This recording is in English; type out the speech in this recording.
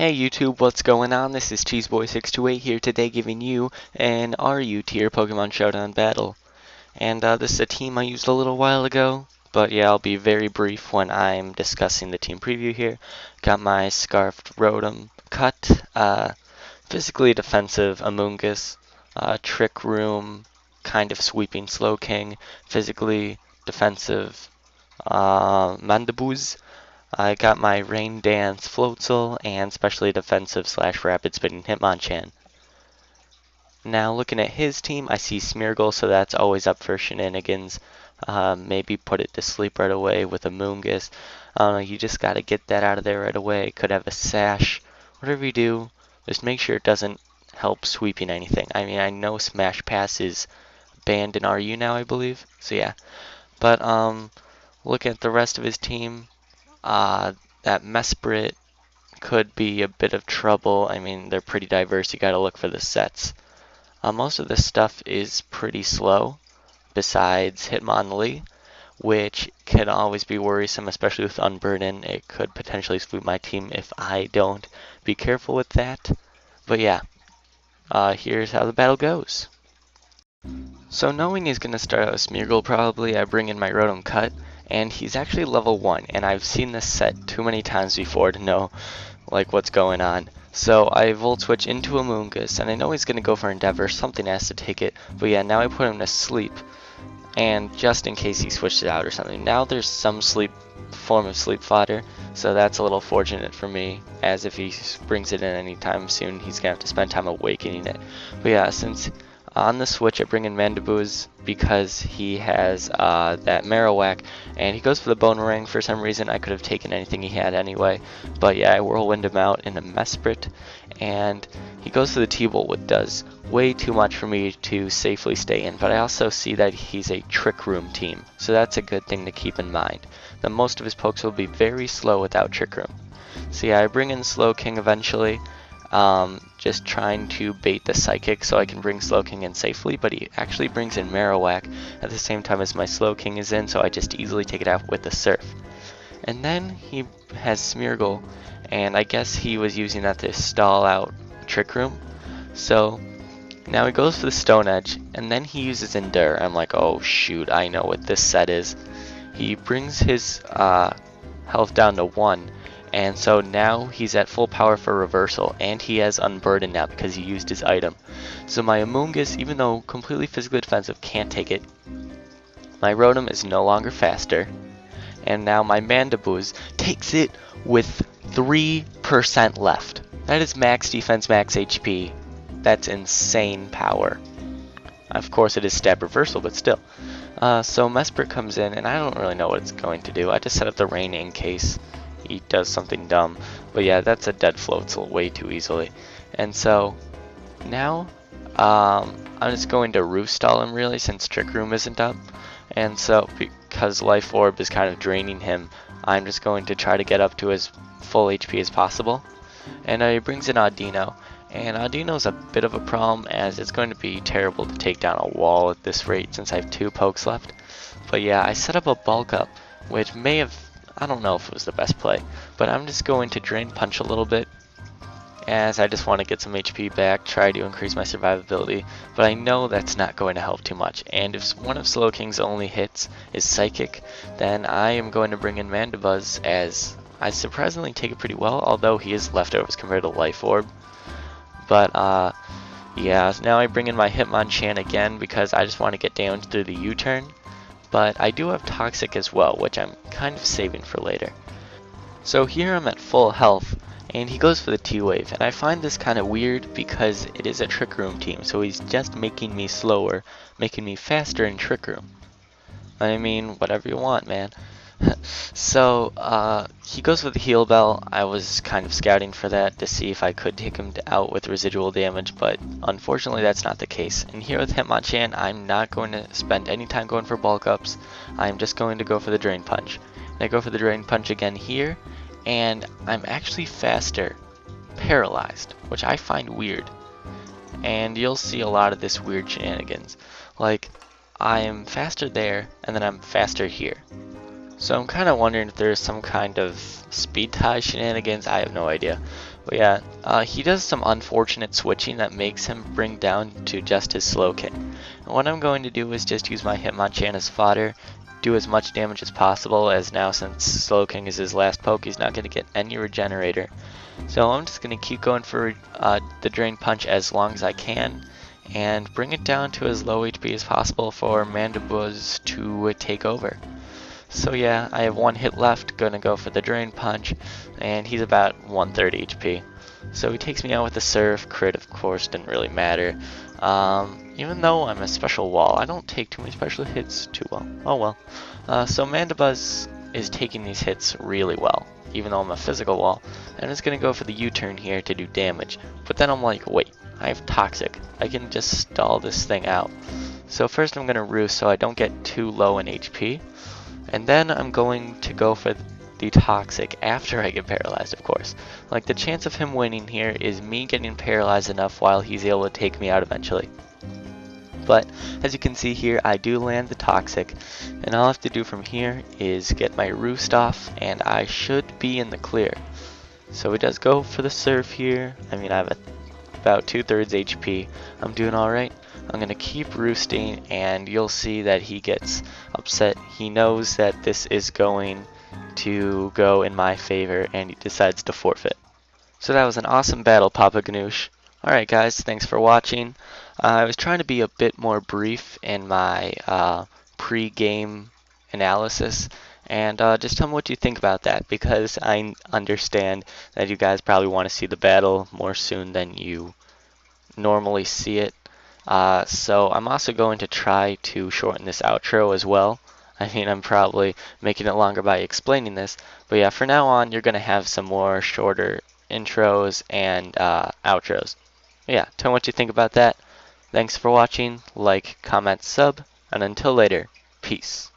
Hey YouTube, what's going on? This is Cheeseboy628 here today giving you an RU tier Pokemon Showdown battle. And this is a team I used a little while ago, but yeah, I'll be very brief when I'm discussing the team preview here. Got my Scarfed Rotom cut, physically defensive Amoonguss, Trick Room, kind of sweeping Slowking, physically defensive Mandibuzz. I got my Rain Dance Floatzel and specially defensive / rapid spinning Hitmonchan. Now looking at his team, I see Smeargle, so that's always up for shenanigans. Maybe put it to sleep right away with a Moongus. I don't know, you just gotta get that out of there right away. Could have a Sash. Whatever you do, just make sure it doesn't help sweeping anything. I mean, I know Smash Pass is banned in RU now, I believe. So yeah. But look at the rest of his team. That Mesprit could be a bit of trouble. I mean, they're pretty diverse. You gotta look for the sets. Most of this stuff is pretty slow, besides Hitmonlee, which can always be worrisome, especially with Unburden. It could potentially sweep my team if I don't be careful with that. But yeah, here's how the battle goes. So knowing he's going to start out with Smeargle probably, I bring in my Rotom Cut, and he's actually level 1, and I've seen this set too many times before to know like what's going on. So I Volt Switch into Amoonguss, and I know he's going to go for Endeavor, something has to take it, but yeah, now I put him to sleep, and just in case he switches out or something. Now there's some form of sleep fodder, so that's a little fortunate for me, as if he brings it in anytime soon, he's going to have to spend time awakening it. But yeah, since on the switch I bring in Mandibuzz because he has that Marowak, and he goes for the Boomerang for some reason. I could have taken anything he had anyway, but yeah, I Whirlwind him out in a Mesprit, and he goes for the T-Bolt, which does way too much for me to safely stay in, but I also see that he's a Trick Room team, so that's a good thing to keep in mind. That most of his pokes will be very slow without Trick Room. So yeah, I bring in Slowking eventually. Just trying to bait the Psychic so I can bring Slowking in safely, but he actually brings in Marowak at the same time as my Slowking is in, so I just easily take it out with the Surf. And then he has Smeargle, and I guess he was using that to stall out Trick Room. So now he goes for the Stone Edge, and then he uses Endure. I'm like, oh shoot, I know what this set is. He brings his health down to 1. And so now he's at full power for reversal, and he has Unburden now because he used his item. So my Amoonguss, even though completely physically defensive, can't take it. My Rotom is no longer faster, and now my Mandibuzz takes it with 3% left. That is max defense, max HP. That's insane power. Of course it is stab reversal, but still. So Mesprit comes in, and I don't really know what it's going to do. I just set up the rain in case he does something dumb, but yeah, that's a dead Floatzel way too easily. And so now I'm just going to roof stall him really, since Trick Room isn't up, and so because Life Orb is kind of draining him, I'm just going to try to get up to as full HP as possible. And he brings in Audino, and Audino's a bit of a problem, as it's going to be terrible to take down a wall at this rate since I have 2 pokes left. But yeah, I set up a bulk up, which may have, I don't know if it was the best play, but I'm just going to Drain Punch a little bit, as I just want to get some HP back, try to increase my survivability, but I know that's not going to help too much, and if one of Slowking's only hits is Psychic, then I am going to bring in Mandibuzz, as I surprisingly take it pretty well, although he is leftovers compared to Life Orb. But yeah, now I bring in my Hitmonchan again because I just want to get down through the U-turn. But I do have Toxic as well, which I'm kind of saving for later. So here I'm at full health, and he goes for the T-Wave, and I find this kind of weird because it is a Trick Room team, so he's just making me slower, making me faster in Trick Room. I mean, whatever you want, man. So he goes for the Heal Bell. I was kind of scouting for that to see if I could take him out with residual damage, but unfortunately that's not the case. And here with Hitmonchan, I'm not going to spend any time going for bulk ups. I'm just going to go for the Drain Punch. And I go for the Drain Punch again here, and I'm actually faster paralyzed, which I find weird. And you'll see a lot of this weird shenanigans. Like, I am faster there, and then I'm faster here. So I'm kind of wondering if there's some kind of speed tie shenanigans. I have no idea. But yeah, he does some unfortunate switching that makes him bring down to just his slow king. And what I'm going to do is just use my Hitmonchan as fodder, do as much damage as possible, as now since slow king is his last poke, he's not going to get any regenerator. So I'm just going to keep going for the Drain Punch as long as I can, and bring it down to as low HP as possible for Mandibuzz to take over. So yeah, I have one hit left, gonna go for the Drain Punch, and he's about 1/3 HP. So he takes me out with the Surf. Crit, of course, didn't really matter. Even though I'm a special wall, I don't take too many special hits too well. Oh well. So Mandibuzz is taking these hits really well, even though I'm a physical wall, and it's gonna go for the U-turn here to do damage. But then I'm like, wait, I have Toxic. I can just stall this thing out. So first I'm gonna Roost so I don't get too low in HP. And then I'm going to go for the Toxic after I get paralyzed, of course. Like, the chance of him winning here is me getting paralyzed enough while he's able to take me out eventually. But as you can see here, I do land the Toxic, and all I have to do from here is get my Roost off, and I should be in the clear. So he does go for the Surf here. I mean, I have about 2/3 HP. I'm doing alright. I'm gonna keep roosting, and you'll see that he gets upset. He knows that this is going to go in my favor, and he decides to forfeit. So that was an awesome battle, PapaGanoosh. Alright guys, thanks for watching. I was trying to be a bit more brief in my pre-game analysis, and just tell me what you think about that, because I understand that you guys probably want to see the battle more soon than you normally see it. So I'm also going to try to shorten this outro as well. I mean, I'm probably making it longer by explaining this, but yeah, for now on, you're going to have some more shorter intros and outros. Yeah, tell me what you think about that. Thanks for watching, like, comment, sub, and until later, peace.